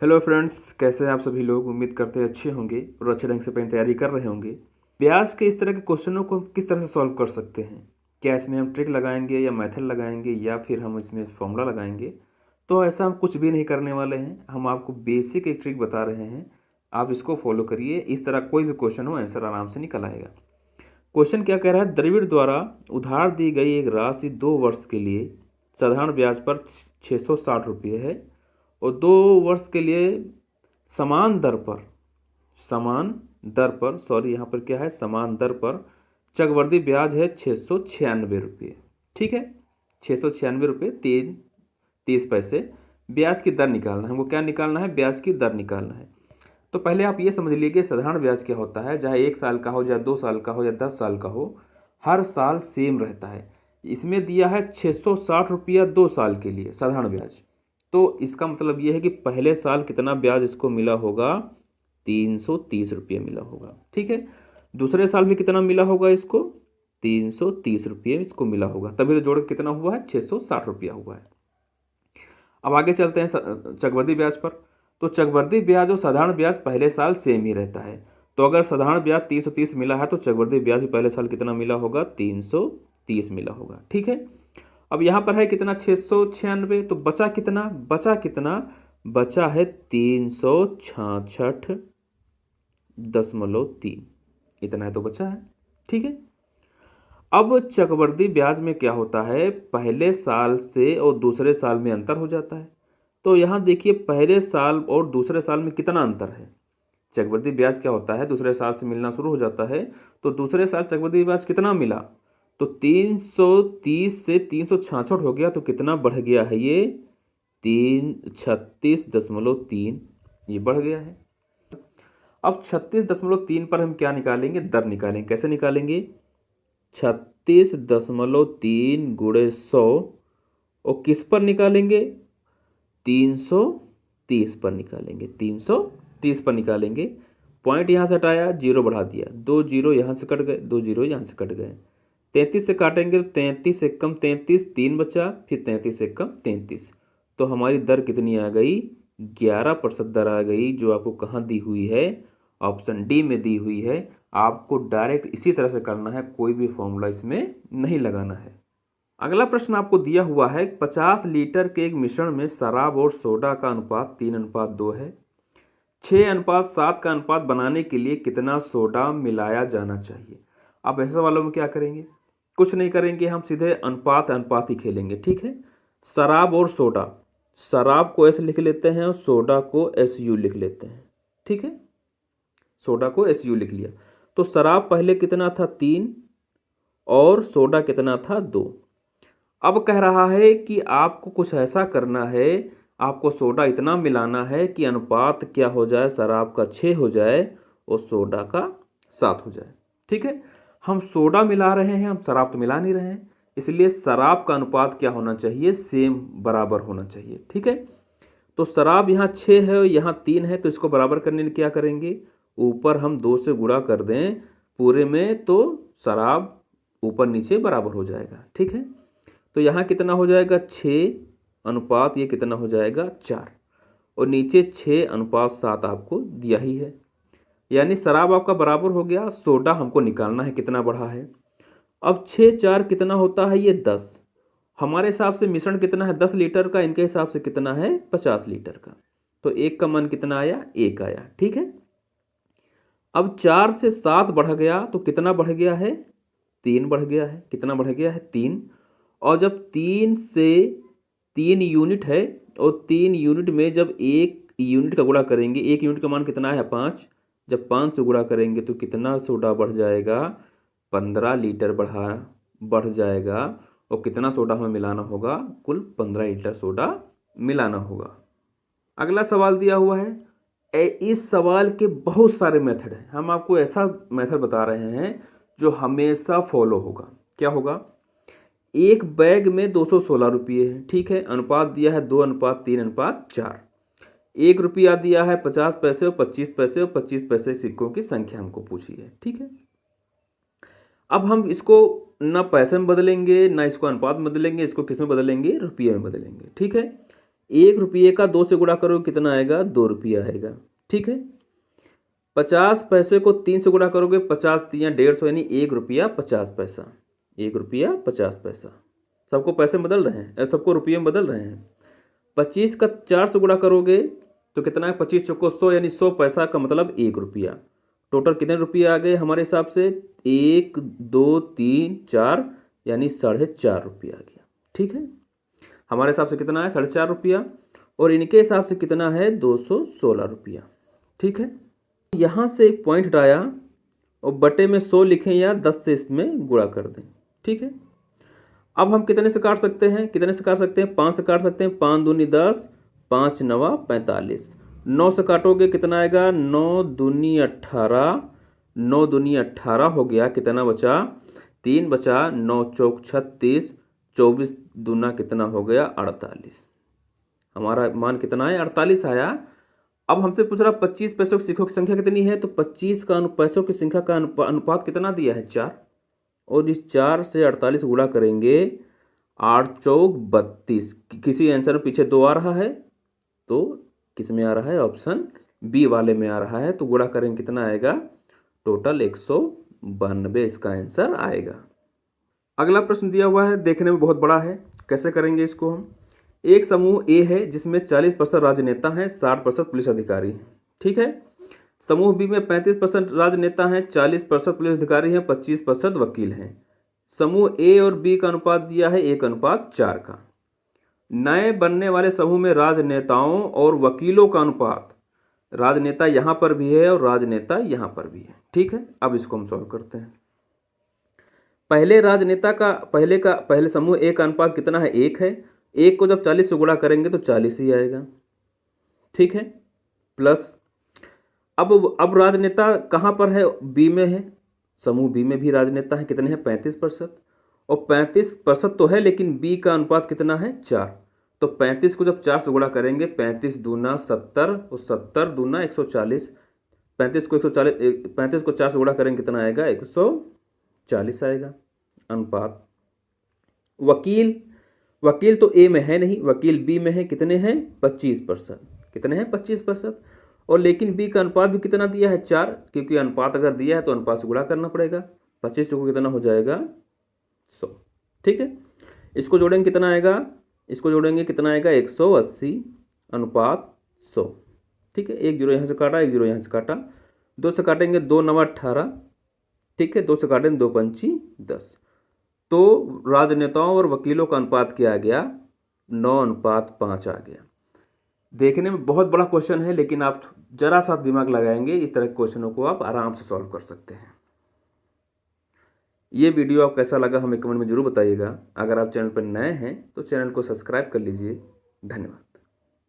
Hello friends, कैसे हैं आप सभी लोग। उम्मीद करते हैं अच्छे होंगे और अच्छे ढंग से अपनी तैयारी कर रहे होंगे। ब्याज के इस तरह के क्वेश्चनों को हम किस तरह से सॉल्व कर सकते हैं, क्या इसमें हम ट्रिक लगाएंगे या मेथड लगाएंगे या फिर हम इसमें फॉर्मूला लगाएंगे। तो ऐसा हम कुछ भी नहीं करने वाले हैं। हम आपको बेसिक एक ट्रिक बता रहे हैं, आप इसको फॉलो करिए। इस तरह कोई भी क्वेश्चन हो, आंसर आराम से निकल आएगा। क्वेश्चन क्या कह रहा है, द्रविड़ द्वारा उधार दी गई एक राशि 2 वर्ष के लिए साधारण ब्याज पर 660 रुपये है और 2 वर्ष के लिए समान दर पर यहाँ पर क्या है, समान दर पर चक्रवृद्धि ब्याज है 696 रुपये। ठीक है, 696 रुपये 30 पैसे ब्याज की दर निकालना है हमको। क्या निकालना है? ब्याज की दर निकालना है। तो पहले आप ये समझ लीजिए कि साधारण ब्याज क्या होता है। चाहे 1 साल का हो, चाहे 2 साल का हो या 10 साल का हो, हर साल सेम रहता है। इसमें दिया है 660 रुपया 2 साल के लिए साधारण ब्याज। तो इसका मतलब ये है कि पहले साल कितना ब्याज इसको मिला होगा, 330 रुपये मिला होगा। ठीक है, दूसरे साल भी कितना मिला होगा इसको, 330 रुपये इसको मिला होगा। तभी तो जोड़ के कितना हुआ है, 660 रुपया हुआ है। अब आगे चलते हैं चक्रवृद्धि ब्याज पर। तो चक्रवृद्धि ब्याज और साधारण ब्याज पहले साल सेम ही रहता है। तो अगर साधारण ब्याज 330 मिला है तो चक्रवृद्धि ब्याज भी पहले साल कितना मिला होगा, 330 मिला होगा। ठीक है, अब यहाँ पर है कितना, 696। तो बचा है 366.3, इतना है तो बचा है। ठीक है, अब चक्रवृद्धि ब्याज में क्या होता है, पहले साल से और दूसरे साल में अंतर हो जाता है। तो यहाँ देखिए, पहले साल और दूसरे साल में कितना अंतर है। चक्रवृद्धि ब्याज क्या होता है, दूसरे साल से मिलना शुरू हो जाता है। तो दूसरे साल चक्रवृद्धि ब्याज कितना मिला, तो 330 से 366 हो गया। तो कितना बढ़ गया है ये, 36.3, ये बढ़ गया है। अब 36.3 पर हम क्या निकालेंगे, दर निकालेंगे। कैसे निकालेंगे, 36.3 गुणे 100 और किस पर निकालेंगे, 330 पर निकालेंगे। 330 पर निकालेंगे। पॉइंट यहाँ से हटाया, जीरो बढ़ा दिया, 2 जीरो यहाँ से कट गए, 2 जीरो यहाँ से कट गए। 33 से काटेंगे तो 33 से कम 33, 3 बचा, फिर 33 से कम 33। तो हमारी दर कितनी आ गई, 11% दर आ गई, जो आपको कहाँ दी हुई है, ऑप्शन डी में दी हुई है। आपको डायरेक्ट इसी तरह से करना है, कोई भी फॉर्मूला इसमें नहीं लगाना है। अगला प्रश्न आपको दिया हुआ है, 50 लीटर के एक मिश्रण में शराब और सोडा का अनुपात 3:2 है। 6:7 का अनुपात बनाने के लिए कितना सोडा मिलाया जाना चाहिए। अब ऐसे वालों में क्या करेंगे, कुछ नहीं करेंगे, हम सीधे अनुपात अनुपात ही खेलेंगे। ठीक है, शराब और सोडा, शराब को एस लिख लेते हैं और सोडा को SU लिख लेते हैं। ठीक है, सोडा को SU लिख लिया। तो शराब पहले कितना था, 3 और सोडा कितना था, 2। अब कह रहा है कि आपको कुछ ऐसा करना है, आपको सोडा इतना मिलाना है कि अनुपात क्या हो जाए, शराब का 6 हो जाए और सोडा का 7 हो जाए। ठीक है, हम सोडा मिला रहे हैं, हम शराब तो मिला नहीं रहे हैं, इसलिए शराब का अनुपात क्या होना चाहिए, सेम बराबर होना चाहिए। ठीक है, तो शराब यहाँ 6 है और यहाँ 3 है, तो इसको बराबर करने के लिए क्या करेंगे, ऊपर हम 2 से गुणा कर दें पूरे में, तो शराब ऊपर नीचे बराबर हो जाएगा। ठीक है, तो यहाँ कितना हो जाएगा, 6 अनुपात ये कितना हो जाएगा, 4, और नीचे 6:7 आपको दिया ही है। यानी शराब आपका बराबर हो गया, सोडा हमको निकालना है कितना बढ़ा है। अब 6 4 कितना होता है, ये 10। हमारे हिसाब से मिश्रण कितना है, 10 लीटर का, इनके हिसाब से कितना है, 50 लीटर का। तो एक का मान कितना आया, 1 आया। ठीक है, अब 4 से 7 बढ़ गया तो कितना बढ़ गया है, 3 बढ़ गया है। कितना बढ़ गया है, 3। और जब 3 से 3 यूनिट है और 3 यूनिट में जब 1 यूनिट का गुणा करेंगे, 1 यूनिट का मान कितना है, 5। जब 5 से गुणा करेंगे तो कितना सोडा बढ़ जाएगा, 15 लीटर बढ़ जाएगा। और कितना सोडा हमें मिलाना होगा, कुल 15 लीटर सोडा मिलाना होगा। अगला सवाल दिया हुआ है, इस सवाल के बहुत सारे मेथड हैं, हम आपको ऐसा मेथड बता रहे हैं जो हमेशा फॉलो होगा। क्या होगा, एक बैग में 216 रुपये है। ठीक है, अनुपात दिया है 2:3:4। 1 रुपया दिया है 50 पैसे और 25 पैसे, और 25 पैसे सिक्कों की संख्या हमको पूछी है। ठीक है, अब हम इसको ना पैसे में बदलेंगे, ना इसको अनुपात में बदलेंगे, इसको किस में बदलेंगे, रुपये में बदलेंगे। ठीक है, ₹1 का 2 से गुणा करोगे कितना आएगा? ₹2 आएगा। ठीक है। 50 पैसे को 3 से गुणा करोगे, 50 तियाँ 150 यानी ₹1.50। ₹1.50। सबको पैसे में बदल रहे हैं, सबको रुपये में बदल रहे हैं। 25 का 4 से गुणा करोगे तो कितना है? 25 चौको 100 यानी 100 पैसा का मतलब ₹1। टोटल कितने रुपये आ गए हमारे हिसाब से? 1 2 3 4 यानी ₹4.5 आ गया। ठीक है। हमारे हिसाब से कितना है? ₹4.5। और इनके हिसाब से कितना है? ₹216। ठीक है। यहाँ से एक पॉइंट हटाया और बटे में 100 लिखें या 10 से इसमें गुणा कर दें। ठीक है। अब हम कितने से काट सकते हैं? 5 से काट सकते हैं। 5 दूनी 10, 5 नवा 45। 9 से काटोगे कितना आएगा? 9 दूनी 18, 9 दूनी 18 हो गया। कितना बचा? 3 बचा। 9 चौक 36, 24 दूना कितना हो गया? 48। हमारा मान कितना है? 48 आया। अब हमसे पूछ रहा 25 पैसों की सिक्कों की संख्या कितनी है, तो 25 का पैसों की संख्या का अनुपात कितना दिया है? 4। और इस 4 से 48 गुणा करेंगे, 8 चौक 32। किसी आंसर में पीछे 2 आ रहा है तो किस में आ रहा है? ऑप्शन बी वाले में आ रहा है। तो गुणा करेंगे कितना आएगा? टोटल 192 इसका आंसर आएगा। अगला प्रश्न दिया हुआ है, देखने में बहुत बड़ा है। कैसे करेंगे इसको हम? एक समूह ए है जिसमें 40% राजनेता हैं, 60% पुलिस अधिकारी हैं। ठीक है। समूह बी में 35% राजनेता हैं, 40% पुलिस अधिकारी हैं, 25% वकील हैं। समूह ए और बी का अनुपात दिया है 1:4 का। नए बनने वाले समूह में राजनेताओं और वकीलों का अनुपात, राजनेता यहाँ पर भी है और राजनेता यहाँ पर भी है। ठीक है। अब इसको हम सॉल्व करते हैं। पहले समूह ए का अनुपात कितना है? 1 है। 1 को जब 40 से गुणा करेंगे तो 40 ही आएगा। ठीक है। प्लस अब राजनेता कहाँ पर है? बी में है। समूह बी में भी राजनेता है। कितने हैं? 35%। और 35% तो है, लेकिन बी का अनुपात कितना है? 4। तो 35 को जब 4 से गुणा करेंगे, 35 दूना 70 और 70 दूना 140। 35 को 4 से गुणा करेंगे कितना आएगा? 140 आएगा अनुपात। वकील तो ए में है नहीं, वकील बी में है। कितने हैं? 25%। कितने हैं? 25%। और लेकिन बी का अनुपात भी कितना दिया है? 4, क्योंकि अनुपात अगर दिया है तो अनुपात से गुणा करना पड़ेगा। 25 को कितना हो जाएगा? 100। ठीक है। इसको जोड़ेंगे कितना आएगा? इसको जोड़ेंगे कितना आएगा? 180 अनुपात 100। ठीक है। 1 0 यहाँ से काटा, 1 0 यहाँ से काटा। 2 से काटेंगे 2 9 18। ठीक है। 2 से काटेंगे 2 5 10। तो राजनेताओं और वकीलों का अनुपात क्या आ गया? 9:5 आ गया। देखने में बहुत बड़ा क्वेश्चन है, लेकिन आप जरा सा दिमाग लगाएंगे, इस तरह के क्वेश्चनों को आप आराम से सॉल्व कर सकते हैं। ये वीडियो आप कैसा लगा हमें कमेंट में जरूर बताइएगा। अगर आप चैनल पर नए हैं तो चैनल को सब्सक्राइब कर लीजिए। धन्यवाद।